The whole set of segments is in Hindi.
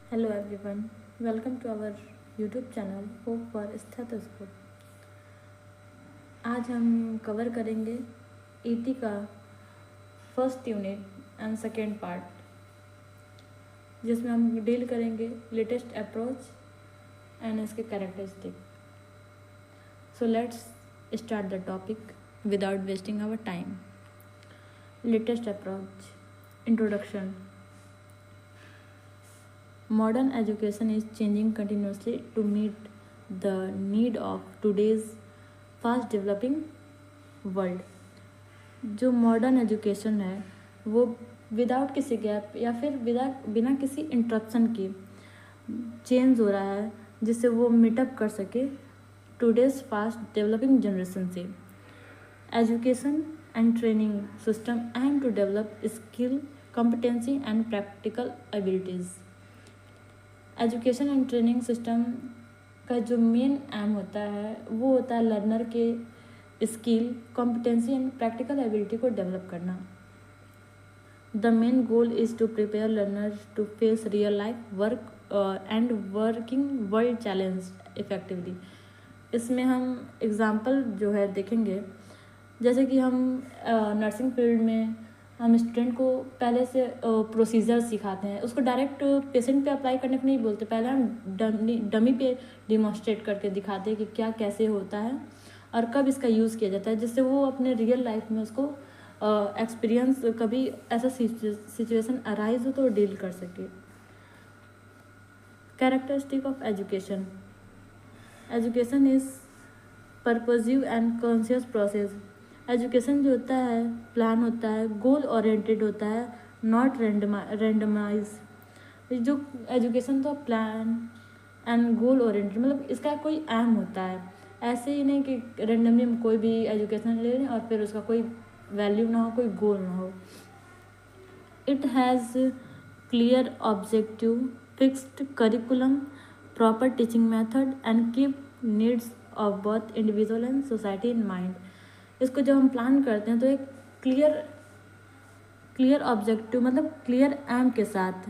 Hello everyone, welcome to our YouTube channel Hope for Stethoscope। आज हम कवर करेंगे ईटी का first unit and second part, जिसमें हम डील करेंगे लेटेस्ट अप्रोच एंड इसके characteristic. So let's start the topic without wasting our time. Latest approach. Introduction. Modern education is changing continuously to meet the need of today's fast developing world। जो मॉडर्न एजुकेशन है वो विदाउट किसी गैप या फिर बिना किसी इंटरप्शन के चेंज हो रहा है, जिससे वो मीटअप कर सके टुडेज फास्ट डेवलपिंग जनरेशन से। Education and training system aim to develop skill, competency and practical abilities. Education and training system का जो मेन एम होता है वो होता है लर्नर के skill, competency and practical ability को डेवलप करना। The main goal is to prepare learners to face real life work and working world challenge effectively. इसमें हम एग्ज़ाम्पल जो है देखेंगे, जैसे कि हम नर्सिंग फील्ड में हम स्टूडेंट को पहले से प्रोसीजर सिखाते हैं, उसको डायरेक्ट पेशेंट पे अप्लाई करने को नहीं बोलते, पहले हम डमी पे डिमॉन्स्ट्रेट करके दिखाते हैं कि क्या कैसे होता है और कब इसका यूज़ किया जाता है, जिससे वो अपने रियल लाइफ में उसको एक्सपीरियंस कभी ऐसा सिचुएशन अराइज हो तो डील कर सके। Characteristic of education. Education is purposive and conscious process. Education जो होता है प्लान होता है, गोल ओरिएंटेड होता है, नॉट रेंडमाइज। जो एजुकेशन तो प्लान एंड गोल ओरिएंटेड, मतलब इसका कोई एम होता है, ऐसे ही नहीं कि रेंडमली हम कोई भी एजुकेशन ले लें और फिर उसका कोई वैल्यू ना हो, कोई गोल ना हो। It has clear objective, fixed curriculum, proper teaching method and keep needs of both individual and society in mind. इसको जब हम प्लान करते हैं तो एक क्लियर ऑब्जेक्टिव मतलब क्लियर एम के साथ,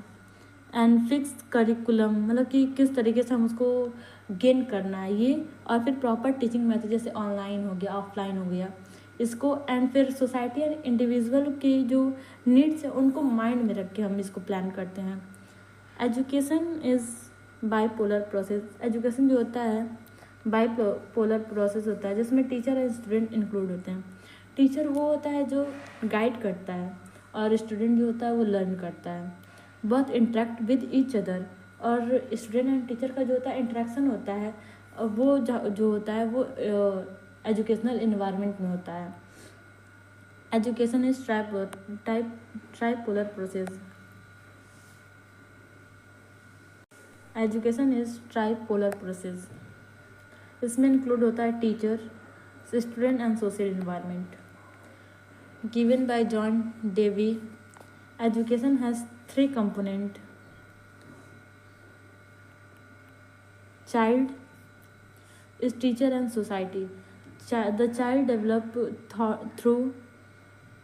एंड फिक्स करिकुलम मतलब कि किस तरीके से हम उसको गेन करना है ये, और फिर प्रॉपर टीचिंग मेथड जैसे ऑनलाइन हो गया, ऑफलाइन हो गया इसको, एंड फिर सोसाइटी एंड इंडिविजुअल के जो नीड्स है उनको माइंड में रख के हम इसको प्लान करते हैं। Education is bipolar process. Education जो होता है बाईपोलर प्रोसेस होता है, जिसमें टीचर और स्टूडेंट इंक्लूड होते हैं। टीचर वो होता है जो गाइड करता है और स्टूडेंट जो होता है वो लर्न करता है। Both interact with each other, और स्टूडेंट एंड टीचर का जो होता है इंटरेक्शन होता है वो जो होता है वो एजुकेशनल इन्वायरमेंट में होता है। Education is tripolar process. Education is tripolar process. इसमें इंक्लूड होता है teacher, student and social environment. Given by John Dewey, education has 3 components: child is teacher and society. The child develop through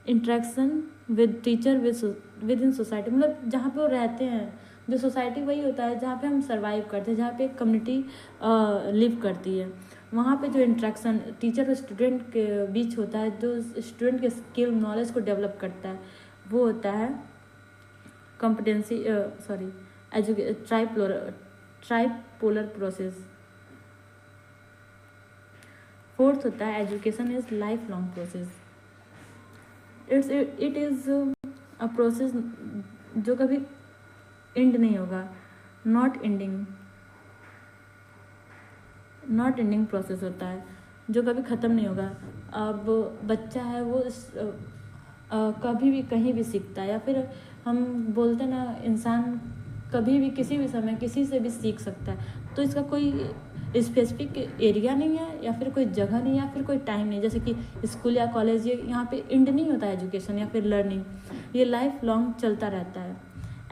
interaction with teacher within society, मतलब जहाँ पे वो रहते हैं, जो सोसाइटी वही होता है जहाँ पे हम सर्वाइव करते हैं, जहाँ पे कम्युनिटी लिव करती है। वहाँ पे जो इंट्रैक्शन टीचर और स्टूडेंट के बीच होता है, जो स्टूडेंट के स्किल नॉलेज को डेवलप करता है, वो होता है कॉम्पिटेंसी ट्राइपोलर प्रोसेस। फोर्थ होता है education is life long process. It is a process जो कभी एंड नहीं होगा, नॉट एंडिंग प्रोसेस होता है जो कभी ख़त्म नहीं होगा। अब बच्चा है वो कभी भी कहीं भी सीखता है, या फिर हम बोलते हैं ना इंसान कभी भी किसी भी समय किसी से भी सीख सकता है, तो इसका कोई स्पेसिफिक एरिया नहीं है या फिर कोई जगह नहीं है या फिर कोई टाइम नहीं, जैसे कि स्कूल या कॉलेज ये यहाँ पे एंड नहीं होता है एजुकेशन या फिर लर्निंग, ये लाइफ लॉन्ग चलता रहता है।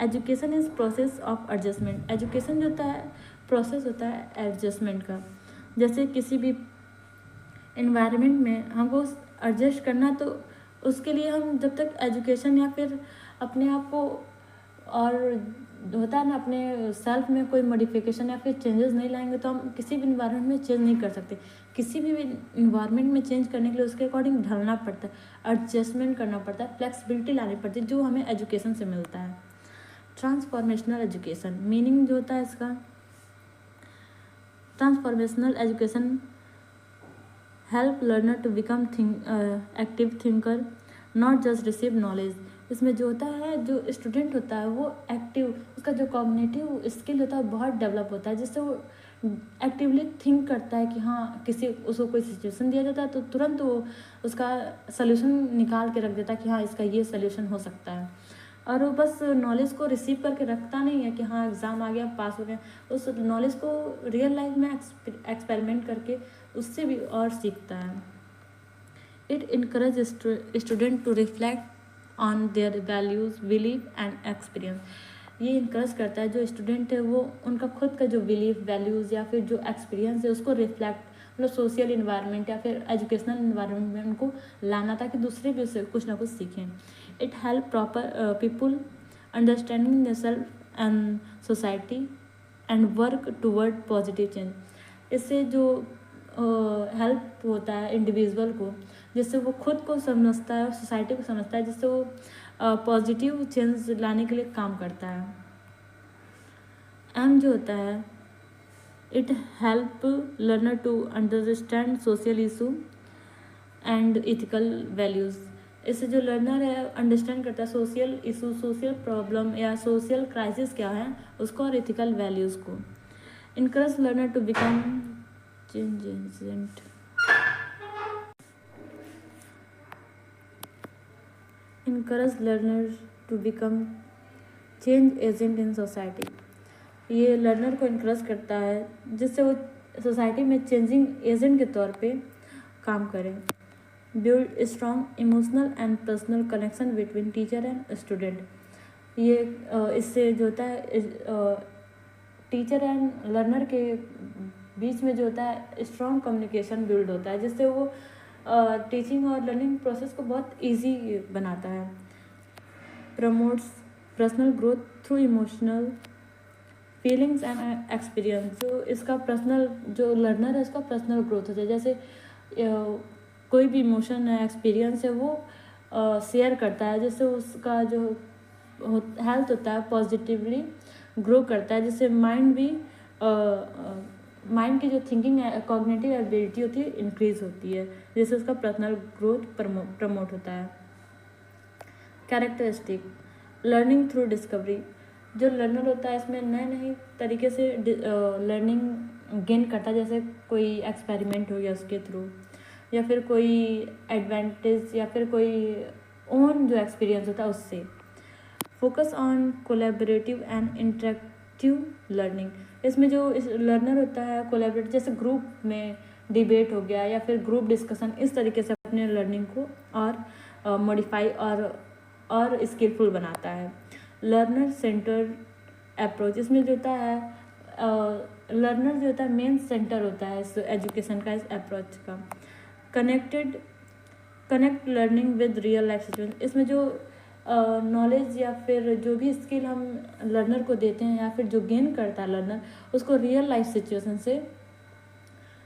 Education is process of adjustment. Education जो होता है प्रोसेस होता है एडजस्टमेंट का। जैसे किसी भी इन्वायरमेंट में हमको एडजस्ट करना, तो उसके लिए हम जब तक एजुकेशन या फिर अपने आप को और होता है ना, अपने सेल्फ में कोई मॉडिफिकेशन या फिर चेंजेस नहीं लाएंगे तो हम किसी भी इन्वायरमेंट में चेंज नहीं कर सकते। किसी भी इन्वायरमेंट में चेंज करने के लिए उसके अकॉर्डिंग ढलना पड़ता है, एडजस्टमेंट करना पड़ता है, फ्लेक्सिबिलिटी लानी पड़ती है, जो हमें एजुकेशन से मिलता है। ट्रांसफॉर्मेशनल एजुकेशन मीनिंग जो होता है इसका, transformational education help learner to become active thinker, not just receive knowledge. इसमें जो होता है, जो स्टूडेंट होता है वो एक्टिव, उसका जो कॉग्निटिव स्किल होता है बहुत डेवलप होता है, जिससे वो एक्टिवली थिंक करता है कि हाँ उसको कोई सिचुएशन दिया जाता है तो तुरंत वो उसका सल्यूशन निकाल के रख देता है कि हाँ इसका ये सल्यूशन हो सकता है। और वो बस नॉलेज को रिसीव करके रखता नहीं है कि हाँ एग्ज़ाम आ गया पास हो गया, उस नॉलेज को रियल लाइफ में एक्सपेरिमेंट करके उससे भी और सीखता है। It encourage student to reflect on their values, belief and experience. ये इनकरेज करता है जो स्टूडेंट है वो उनका खुद का जो बिलीफ, वैल्यूज़ या फिर जो एक्सपीरियंस है उसको रिफ्लेक्ट, मतलब सोशल इन्वायरमेंट या फिर एजुकेशनल इन्वायरमेंट में उनको लाना, ताकि दूसरे भी उससे कुछ ना कुछ सीखें। It help proper people understanding the self and society and work toward positive change. इससे जो हेल्प होता है इंडिविजुअल को, जिससे वो खुद को समझता है और सोसाइटी को समझता है, जिससे वो पॉजिटिव चेंज लाने के लिए काम करता है। एम जो होता है, it help learner to understand social issue and ethical values. इससे जो लर्नर है अंडरस्टैंड करता है सोशल इशू, सोशल प्रॉब्लम या सोशल क्राइसिस क्या है उसको, और इथिकल वैल्यूज़ को। Encourage learner to become change agent. Encourage learner to become change agent in society. ये लर्नर को इनकरेज करता है जिससे वो सोसाइटी में चेंजिंग एजेंट के तौर पे काम करें। Build strong emotional and personal connection between teacher and student. ये इससे जो होता है टीचर एंड लर्नर के बीच में जो होता है स्ट्रॉन्ग कम्युनिकेशन बिल्ड होता है, जिससे वो टीचिंग और लर्निंग प्रोसेस को बहुत इजी बनाता है। Promotes personal growth through emotional feelings and experience. जो इसका पर्सनल, जो लर्नर है उसका पर्सनल ग्रोथ होता है, जैसे कोई भी इमोशन है, एक्सपीरियंस है, वो शेयर करता है, जिससे उसका जो हेल्थ होता है पॉजिटिवली ग्रो करता है, जिससे माइंड भी माइंड की जो थिंकिंग है, कॉग्निटिव एबिलिटी होती है, इंक्रीज होती है, जिससे उसका पर्सनल ग्रोथ प्रमोट होता है। Characteristic learning through discovery. जो लर्नर होता है इसमें नए नए तरीके से लर्निंग गेन करता है, जैसे कोई एक्सपेरिमेंट हो गया उसके थ्रू, या फिर कोई एडवांटेज या फिर कोई ओन जो एक्सपीरियंस होता है उससे। Focus on collaborative and interactive learning. इसमें जो लर्नर होता है कोलैबोरेटिव, जैसे ग्रुप में डिबेट हो गया या फिर ग्रुप डिस्कशन, इस तरीके से अपने लर्निंग को और मॉडिफाई और स्किलफुल बनाता है। Learner centred approach. इसमें जो होता है लर्नर जो होता है मेन सेंटर होता है इस एजुकेशन का, इस अप्रोच का। Connect learning with real life situation. इसमें जो नॉलेज या फिर जो भी स्किल हम लर्नर को देते हैं या फिर जो गेन करता है लर्नर, उसको रियल लाइफ सिचुएशन से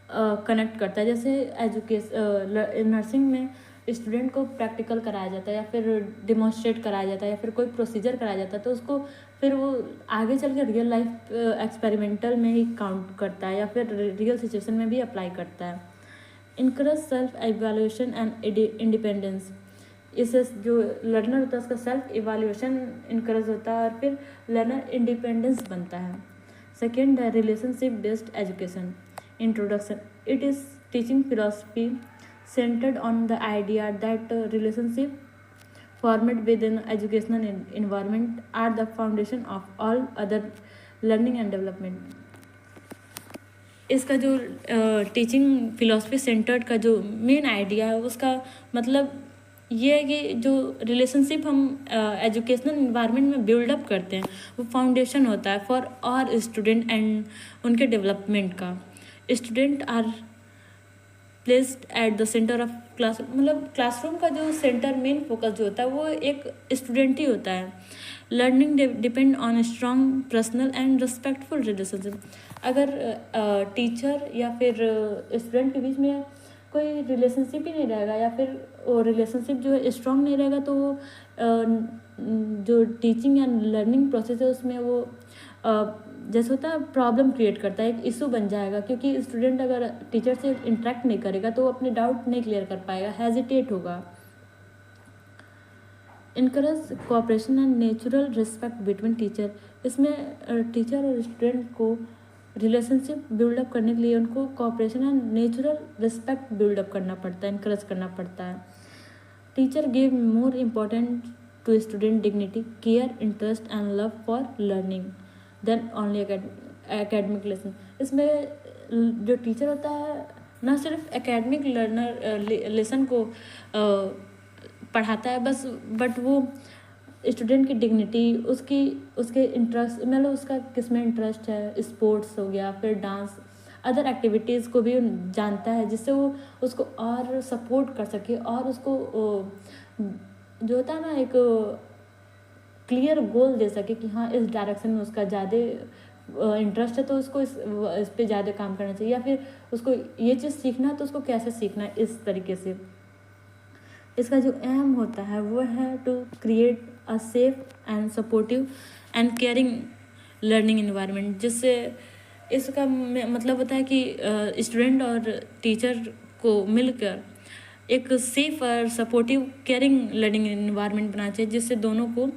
कनेक्ट करता है। जैसे नर्सिंग में स्टूडेंट को प्रैक्टिकल कराया जाता है या फिर डिमॉन्स्ट्रेट कराया जाता है या फिर कोई प्रोसीजर कराया जाता है, तो उसको फिर वो आगे चल के रियल लाइफ एक्सपेरिमेंटल में ही काउंट करता है या फिर रियल सिचुएशन में भी अप्लाई करता है। Encourage self evaluation and independence. इससे जो लर्नर होता है उसका सेल्फ इवैल्यूएशन इनकरेज होता है और फिर लर्नर इंडिपेंडेंस बनता है। सेकेंड है relationship based education. Introduction. It is teaching philosophy centered on the idea that relationship formed within educational environment are the foundation of all other learning and development. इसका जो टीचिंग फिलॉसफी सेंटर्ड का जो मेन आइडिया है उसका मतलब ये है कि जो रिलेशनशिप हम एजुकेशनल इन्वायरमेंट में बिल्डअप करते हैं वो फाउंडेशन होता है फॉर और स्टूडेंट एंड उनके डेवलपमेंट का। Student are placed at the center of class, मतलब क्लासरूम का जो सेंटर मेन फोकस जो होता है वो एक स्टूडेंट ही होता है। Learning depend on strong personal and respectful relationship. अगर टीचर या फिर स्टूडेंट के बीच में कोई रिलेशनशिप ही नहीं रहेगा या फिर वो रिलेशनशिप जो है स्ट्रॉन्ग नहीं रहेगा तो वो जो टीचिंग एंड लर्निंग प्रोसेस है उसमें वो जैसे होता है प्रॉब्लम क्रिएट करता है, एक इशू बन जाएगा, क्योंकि स्टूडेंट अगर टीचर से इंटरेक्ट नहीं करेगा तो वो अपने डाउट नहीं क्लियर कर पाएगा, हेजिटेट होगा। Encourage cooperation and natural respect between teacher. इसमें टीचर और स्टूडेंट को रिलेशनशिप बिल्डअप करने के लिए उनको cooperation and natural respect build up करना पड़ता है, इनकरेज करना पड़ता है। Teacher give more important to student dignity, care, interest and love for learning than only academic lesson. इसमें जो टीचर होता है ना सिर्फ एकेडमिक लेसन को पढ़ाता है बस, बट वो स्टूडेंट की डिग्निटी, उसके इंटरेस्ट, मतलब उसका किस में इंटरेस्ट है, स्पोर्ट्स हो गया, फिर डांस, अदर एक्टिविटीज़ को भी जानता है, जिससे वो उसको और सपोर्ट कर सके और उसको जो होता है ना एक क्लियर गोल दे सके कि हाँ इस डायरेक्शन में उसका ज़्यादा इंटरेस्ट है तो उसको इस पे ज़्यादा काम करना चाहिए, या फिर उसको ये चीज़ सीखना है तो उसको कैसे सीखना है, इस तरीके से। इसका जो एम होता है वो है to create a safe and supportive and caring learning environment, जिससे इसका मतलब होता है कि स्टूडेंट और टीचर को मिलकर एक सेफ और सपोर्टिव केयरिंग लर्निंग इन्वायरमेंट बनाना चाहिए, जिससे दोनों को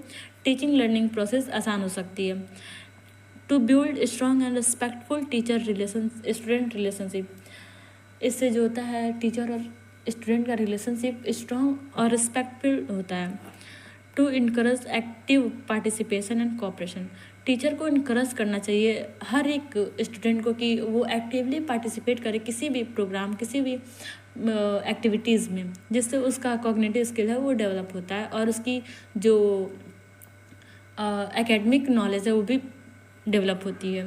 टीचिंग लर्निंग प्रोसेस आसान हो सकती है। To build strong and respectful teacher student relationship, इससे जो होता है टीचर और स्टूडेंट का रिलेशनशिप स्ट्रॉन्ग और रिस्पेक्टफुल होता है। To encourage active participation and cooperation, teacher को इनकरेज करना चाहिए हर एक स्टूडेंट को कि वो एक्टिवली पार्टिसिपेट करे किसी भी प्रोग्राम, किसी भी एक्टिविटीज़ में, जिससे उसका कॉग्निटिव स्किल है वो डेवलप होता है और उसकी जो एकेडमिक नॉलेज है वो भी डेवलप होती है।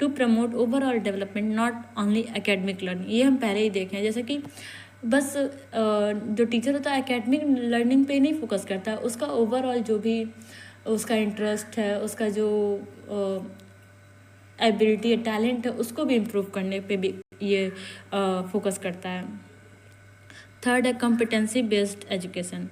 To promote overall development not only academic learning, ये हम पहले ही देखे हैं, जैसे कि बस जो टीचर होता है एकेडमिक लर्निंग पे नहीं फोकस करता, उसका ओवरऑल जो भी उसका इंटरेस्ट है, उसका जो एबिलिटी है, टैलेंट है, उसको भी इम्प्रूव करने पे भी ये फोकस करता है। थर्ड है competency based education,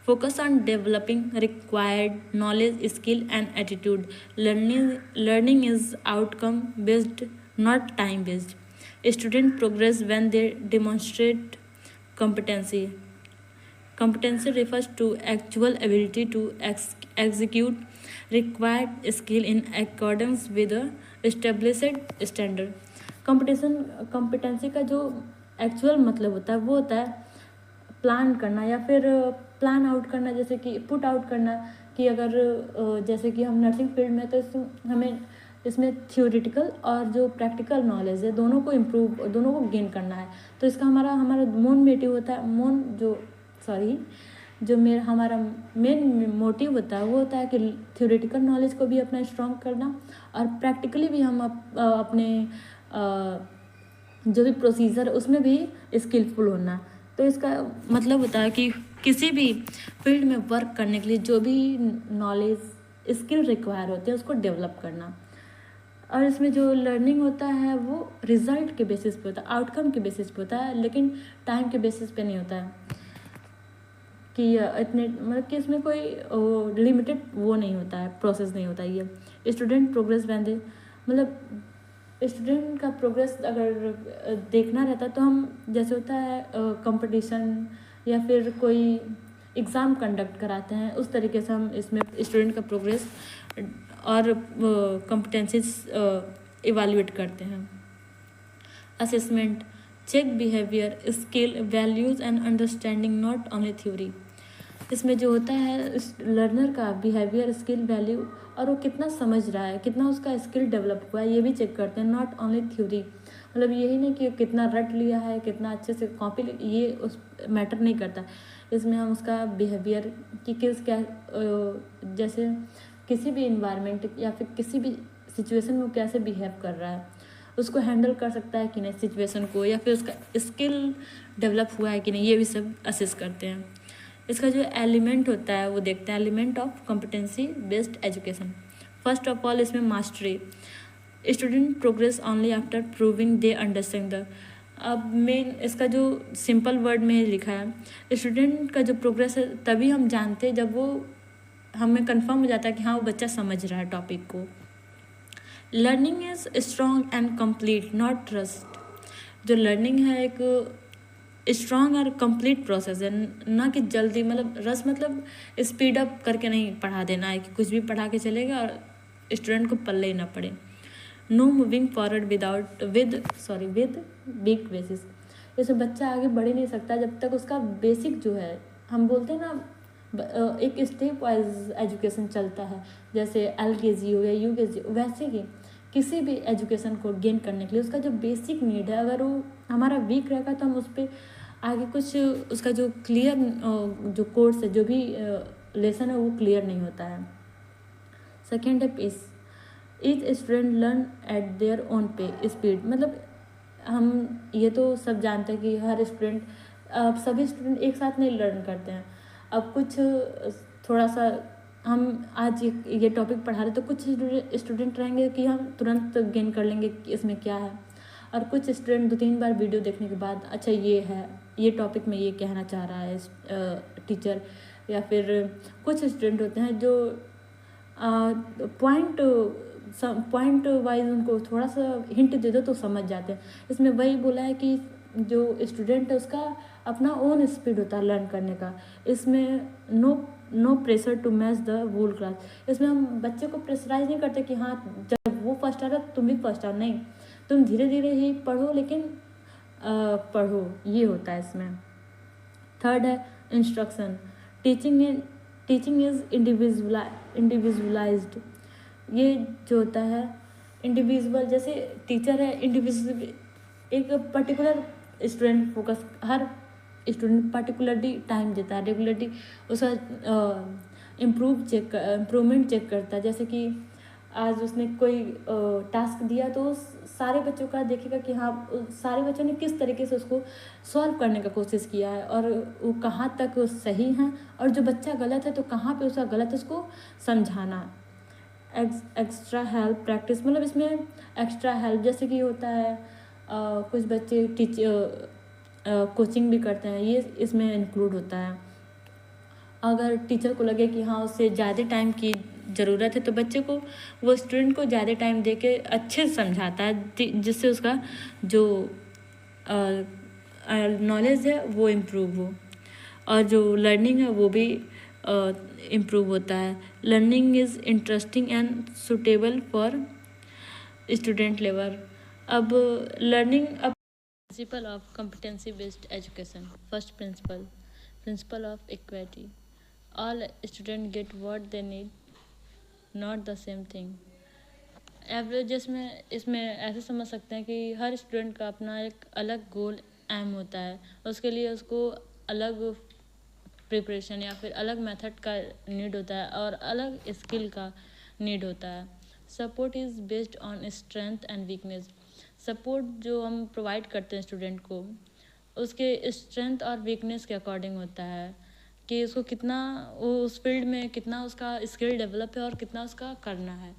focus on developing required knowledge, skill and attitude. Learning is outcome based, not time based. Students progress when they demonstrate competency. Competency refers to actual ability to execute required skill in accordance with a established standard. competency का जो एक्चुअल मतलब होता है वो होता है प्लान करना या फिर प्लान आउट करना, जैसे कि पुट आउट करना, कि अगर जैसे कि हम नर्सिंग फील्ड में तो हमें इसमें थियोरिटिकल और जो प्रैक्टिकल नॉलेज है दोनों को इम्प्रूव, दोनों को गेन करना है। तो इसका हमारा मोटिव होता है हमारा मेन मोटिव होता है वो होता है कि थियोरिटिकल नॉलेज को भी अपना स्ट्रॉन्ग करना और प्रैक्टिकली भी हम अपने जो भी प्रोसीजर उसमें भी स्किलफुल होना। तो इसका मतलब होता है कि किसी भी फील्ड में वर्क करने के लिए जो भी नॉलेज स्किल रिक्वायर होते हैं उसको डेवलप करना। और इसमें जो लर्निंग होता है वो रिजल्ट के बेसिस पे होता है, आउटकम के बेसिस पे होता है, लेकिन टाइम के बेसिस पे नहीं होता है कि इतने मतलब कि इसमें कोई लिमिटेड वो नहीं होता है, प्रोसेस नहीं होता है। ये स्टूडेंट प्रोग्रेस वैन दे, मतलब स्टूडेंट का प्रोग्रेस अगर देखना रहता तो हम जैसे होता है कंपटीशन या फिर कोई एग्ज़ाम कंडक्ट कराते हैं, उस तरीके से हम इसमें स्टूडेंट का प्रोग्रेस और कॉम्पिटेंसीज इवैल्यूएट करते हैं। Assessment check behaviour, skill, values and understanding, not only theory. इसमें जो होता है लर्नर का बिहेवियर, स्किल, वैल्यू और वो कितना समझ रहा है, कितना उसका स्किल डेवलप हुआ है, ये भी चेक करते हैं, नॉट ओनली थ्योरी। मतलब यही नहीं कि कितना रट लिया है, कितना अच्छे से कॉपी, ये उस मैटर नहीं करता। इसमें हम उसका बिहेवियर कि जैसे किसी भी इन्वायरमेंट या फिर किसी भी सिचुएशन में वो कैसे बिहेव कर रहा है, उसको हैंडल कर सकता है कि नहीं सिचुएशन को, या फिर उसका स्किल डेवलप हुआ है कि नहीं, ये भी सब असेस करते हैं। इसका जो एलिमेंट होता है वो देखते हैं, element of competency based education. First of all इसमें mastery, student progress only after proving they understand the. अब मेन इसका जो सिंपल वर्ड में लिखा है, स्टूडेंट का जो प्रोग्रेस है तभी हम जानते हैं जब वो हमें कंफर्म हो जाता है कि हाँ वो बच्चा समझ रहा है टॉपिक को। Learning is strong and complete not trust. जो लर्निंग है एक स्ट्रॉन्ग और कंप्लीट प्रोसेस है, ना कि जल्दी, मतलब रस मतलब स्पीड अप करके नहीं पढ़ा देना है कि कुछ भी पढ़ा के चलेगा और स्टूडेंट को पल्ले ही ना पड़े। No moving forward with big basis. जैसे बच्चा आगे बढ़ ही नहीं सकता जब तक उसका बेसिक जो है, हम बोलते हैं ना एक स्टेप वाइज एजुकेशन चलता है, जैसे LKG हो गया, UKG, वैसे ही किसी भी एजुकेशन को गेन करने के लिए उसका जो बेसिक नीड है अगर वो हमारा वीक रहेगा तो हम उस पर आगे कुछ उसका जो क्लियर जो कोर्स है, जो भी लेसन है वो क्लियर नहीं होता है। सेकेंड है pace, each student learn at their own pace speed. मतलब हम ये तो सब जानते हैं कि हर स्टूडेंट, अब सभी स्टूडेंट एक साथ नहीं लर्न करते हैं। अब कुछ थोड़ा सा हम आज ये टॉपिक पढ़ा रहे तो कुछ स्टूडेंट रहेंगे कि हम तुरंत गेन कर लेंगे कि इसमें क्या है, और कुछ स्टूडेंट 2-3 बार वीडियो देखने के बाद अच्छा ये है, ये टॉपिक में ये कहना चाह रहा है टीचर, या फिर कुछ स्टूडेंट होते हैं जो पॉइंट वाइज उनको थोड़ा सा हिंट दे दो तो समझ जाते हैं। इसमें वही बोला है कि जो स्टूडेंट है उसका अपना ओन स्पीड होता है लर्न करने का। इसमें no pressure to match the whole class. इसमें हम बच्चे को प्रेशराइज नहीं करते कि हाँ जब वो फर्स्ट आ रहा तुम भी फर्स्ट आओ, नहीं, तुम धीरे धीरे ही पढ़ो लेकिन पढ़ो, ये होता है इसमें। थर्ड है इंस्ट्रक्शन, टीचिंग इज इंडिविजुअलाइज्ड। ये जो होता है इंडिविजुअल, जैसे टीचर है इंडिविजुअल, एक पर्टिकुलर स्टूडेंट फोकस, हर स्टूडेंट पर्टिकुलरली टाइम देता है, रेगुलरली उसका इम्प्रूवमेंट चेक करता है। जैसे कि आज उसने कोई टास्क दिया तो उस सारे बच्चों का देखेगा कि हाँ सारे बच्चों ने किस तरीके से उसको सॉल्व करने का कोशिश किया है और वो कहाँ तक सही हैं, और जो बच्चा गलत है तो कहाँ पे उसका गलत है उसको समझाना। एक्स्ट्रा हेल्प प्रैक्टिस, मतलब इसमें एक्स्ट्रा हेल्प जैसे कि होता है कुछ बच्चे कोचिंग भी करते हैं, ये इसमें इंक्लूड होता है। अगर टीचर को लगे कि हाँ उससे ज़्यादा टाइम की ज़रूरत है तो बच्चे को, वो स्टूडेंट को ज़्यादा टाइम दे के अच्छे से समझाता है, जिससे उसका जो नॉलेज है वो इम्प्रूव हो और जो लर्निंग है वो भी इम्प्रूव होता है। Learning is interesting and suitable for student level. अब लर्निंग, अब principle of competency based education. First principle of equity, all student get what they need, not the same thing. Averages में इसमें ऐसे समझ सकते हैं कि हर स्टूडेंट का अपना एक अलग गोल एम होता है, उसके लिए उसको अलग प्रिपरेशन या फिर अलग मेथड का नीड होता है और अलग स्किल का नीड होता है। Support is based on strength and weakness. Support जो हम प्रोवाइड करते हैं स्टूडेंट को उसके स्ट्रेंथ और वीकनेस के अकॉर्डिंग होता है कि उसको कितना, वो उस फील्ड में कितना उसका स्किल डेवलप है और कितना उसका करना है।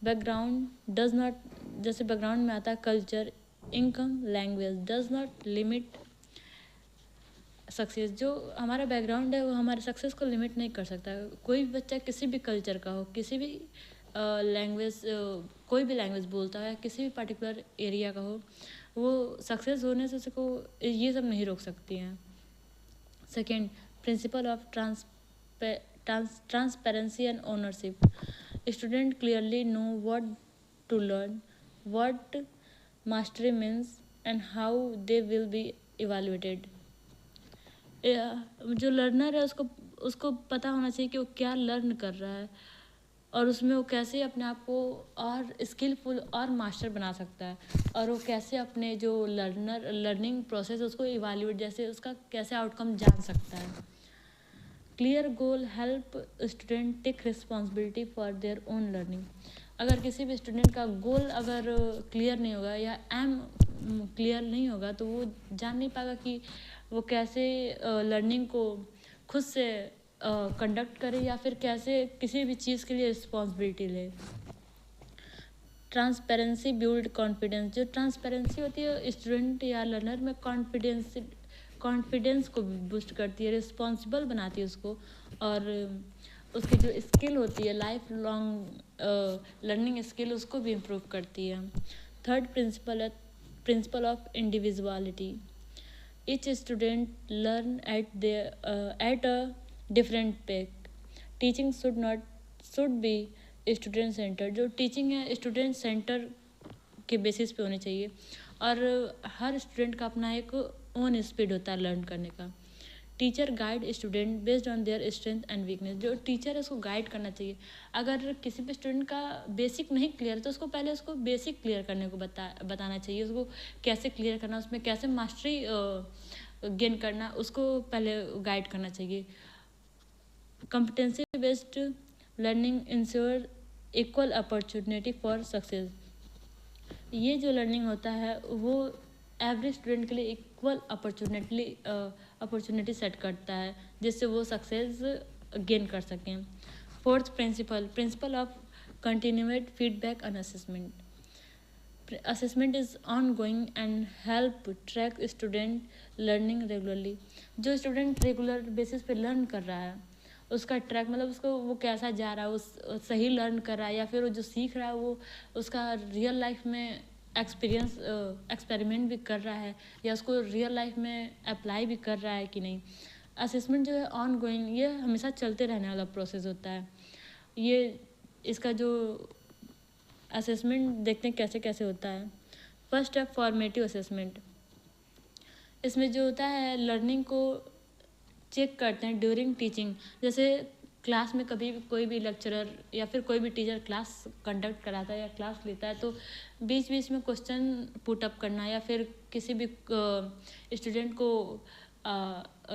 बैकग्राउंड डज नॉट, जैसे बैकग्राउंड में आता है culture, income, language does not limit success. जो हमारा बैकग्राउंड है वो हमारे सक्सेस को लिमिट नहीं कर सकता। कोई भी बच्चा किसी भी कल्चर का हो, किसी भी लैंग्वेज, कोई भी लैंग्वेज बोलता है, किसी भी पर्टिकुलर एरिया का हो, वो सक्सेस होने से उसको ये सब नहीं रोक सकती हैं। Second, principle of transparency and ownership. Student clearly know what to learn, what mastery means and how they will be evaluated. जो लर्नर है उसको पता होना चाहिए कि वो क्या लर्न कर रहा है और उसमें वो कैसे अपने आप को और स्किलफुल और मास्टर बना सकता है, और वो कैसे अपने जो लर्निंग प्रोसेस उसको इवेल्युएट, जैसे उसका कैसे आउटकम जान सकता है। Clear goal help student take responsibility for their own learning. अगर किसी भी स्टूडेंट का गोल अगर क्लियर नहीं होगा या एम क्लियर नहीं होगा तो वो जान नहीं पाएगा कि वो कैसे लर्निंग को खुद से कंडक्ट करे या फिर कैसे किसी भी चीज़ के लिए रिस्पॉन्सिबिलिटी ले। Transparency build confidence. जो ट्रांसपेरेंसी होती है स्टूडेंट या लर्नर में कॉन्फिडेंस को बूस्ट करती है, रिस्पॉन्सिबल बनाती है उसको, और उसकी जो स्किल होती है लाइफ लॉन्ग लर्निंग स्किल उसको भी इम्प्रूव करती है। थर्ड प्रिंसिपल है principle of individuality. Each student learn at a different pace. Teaching should be student center. जो टीचिंग है स्टूडेंट सेंटर के बेसिस पे होनी चाहिए, और हर स्टूडेंट का अपना एक ओन स्पीड होता है लर्न करने का। Teacher guide student based on their strength and weakness. जो टीचर है उसको गाइड करना चाहिए। अगर किसी भी स्टूडेंट का बेसिक नहीं क्लियर तो उसको पहले उसको बेसिक क्लियर करने को बताना चाहिए, उसको कैसे क्लियर करना, उसमें कैसे मास्टरी गेन करना, उसको पहले गाइड करना चाहिए। Competency based learning ensure equal opportunity for success. ये जो लर्निंग होता है वो एवरी स्टूडेंट के लिए इक्वल अपॉर्चुनिटी सेट करता है जिससे वो सक्सेस गेन कर सकें। Fourth principle of continued feedback and assessment. Assessment is on going and help track student learning regularly. जो स्टूडेंट रेगुलर बेसिस पे लर्न कर रहा है उसका ट्रैक मतलब उसको वो कैसा जा रहा है, उस सही लर्न कर रहा है या फिर वो जो सीख रहा है वो उसका रियल लाइफ में एक्सपेरिमेंट भी कर रहा है या उसको रियल लाइफ में अप्लाई भी कर रहा है कि नहीं। असेसमेंट जो है ऑन गोइंग, ये हमेशा चलते रहने वाला प्रोसेस होता है। ये इसका जो असेसमेंट देखते हैं कैसे कैसे होता है। First step formative assessment. इसमें जो होता है लर्निंग को चेक करते हैं ड्यूरिंग टीचिंग। जैसे क्लास में कभी कोई भी लेक्चरर या फिर कोई भी टीचर क्लास कंडक्ट कराता है या क्लास लेता है तो बीच बीच में क्वेश्चन पुट अप करना, या फिर किसी भी स्टूडेंट को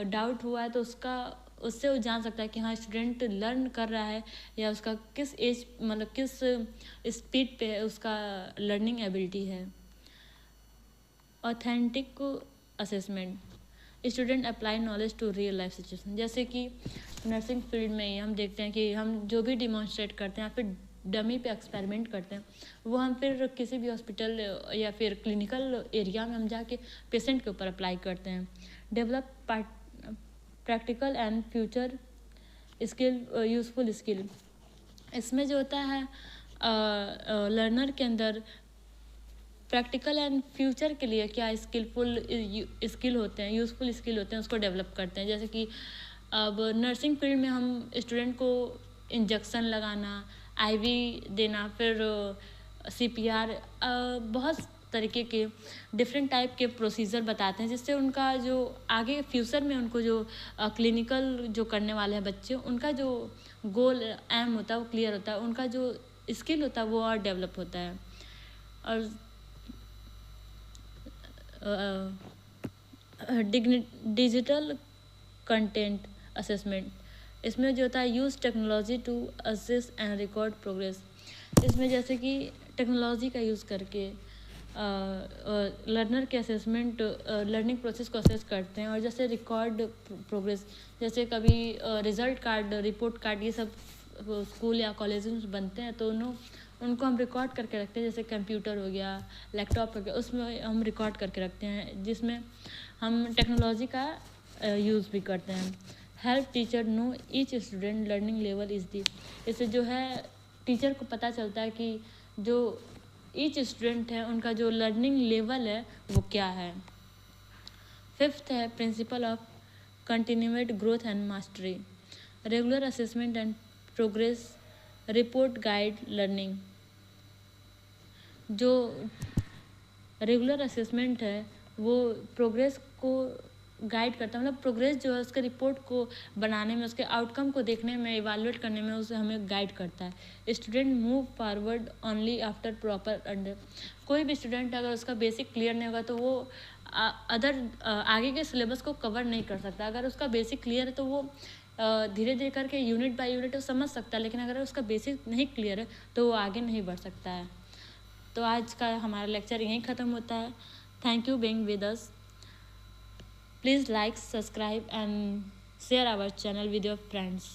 डाउट हुआ है तो उससे वो जान सकता है कि हाँ स्टूडेंट लर्न कर रहा है या उसका किस एज मतलब किस स्पीड पे उसका लर्निंग एबिलिटी है। Authentic assessment. Student apply knowledge to real life situation. जैसे कि नर्सिंग फील्ड में ही हम देखते हैं कि हम जो भी डिमॉन्स्ट्रेट करते हैं या फिर डमी पे एक्सपेरिमेंट करते हैं वो हम फिर किसी भी हॉस्पिटल या फिर क्लिनिकल एरिया में हम जाके पेशेंट के ऊपर अप्लाई करते हैं। Develop practical and future skill useful skill. इसमें जो होता है लर्नर के अंदर प्रैक्टिकल एंड फ्यूचर के लिए क्या स्किलफुल स्किल होते हैं, यूज़फुल स्किल होते हैं, उसको डेवलप करते हैं। जैसे कि अब नर्सिंग फील्ड में हम स्टूडेंट को इंजेक्शन लगाना, आईवी देना, फिर सीपीआर, बहुत तरीके के डिफरेंट टाइप के प्रोसीजर बताते हैं जिससे उनका जो आगे फ्यूचर में उनको जो क्लिनिकल जो करने वाले हैं बच्चे उनका जो गोल एम होता है वो क्लियर होता है, उनका जो स्किल होता है वो और डेवलप होता है। और डिजिटल कंटेंट असेसमेंट। इसमें जो होता है use technology to assess and record progress. इसमें जैसे कि टेक्नोलॉजी का यूज़ करके लर्नर के असेसमेंट लर्निंग प्रोसेस को असेस करते हैं, और जैसे रिकॉर्ड प्रोग्रेस जैसे कभी रिज़ल्ट कार्ड, रिपोर्ट कार्ड, ये सब स्कूल या कॉलेज में बनते हैं तो उनको हम रिकॉर्ड करके रखते हैं। जैसे कंप्यूटर हो गया, लैपटॉप हो गया, उसमें हम रिकॉर्ड करके रखते हैं जिसमें हम टेक्नोलॉजी का यूज़ भी करते हैं। Help teacher know each student learning level is the. इससे जो है टीचर को पता चलता है कि जो ईच स्टूडेंट है उनका जो लर्निंग लेवल है वो क्या है। फिफ्थ है principle of continued growth and mastery. Regular assessment and progress report guide learning. जो रेगुलर असेसमेंट है वो प्रोग्रेस को गाइड करता है, मतलब प्रोग्रेस जो है उसके रिपोर्ट को बनाने में, उसके आउटकम को देखने में, इवालुएट करने में उसे हमें गाइड करता है। Student move forward only after proper under. कोई भी स्टूडेंट अगर उसका बेसिक क्लियर नहीं होगा तो वो आगे के सिलेबस को कवर नहीं कर सकता। अगर उसका बेसिक क्लियर है तो वो धीरे धीरे करके यूनिट बाय यूनिट वो समझ सकता है, लेकिन अगर उसका बेसिक नहीं क्लियर है तो वो आगे नहीं बढ़ सकता है। तो आज का हमारा लेक्चर यहीं ख़त्म होता है। Thank you being with us. Please like, subscribe and share our channel with your friends.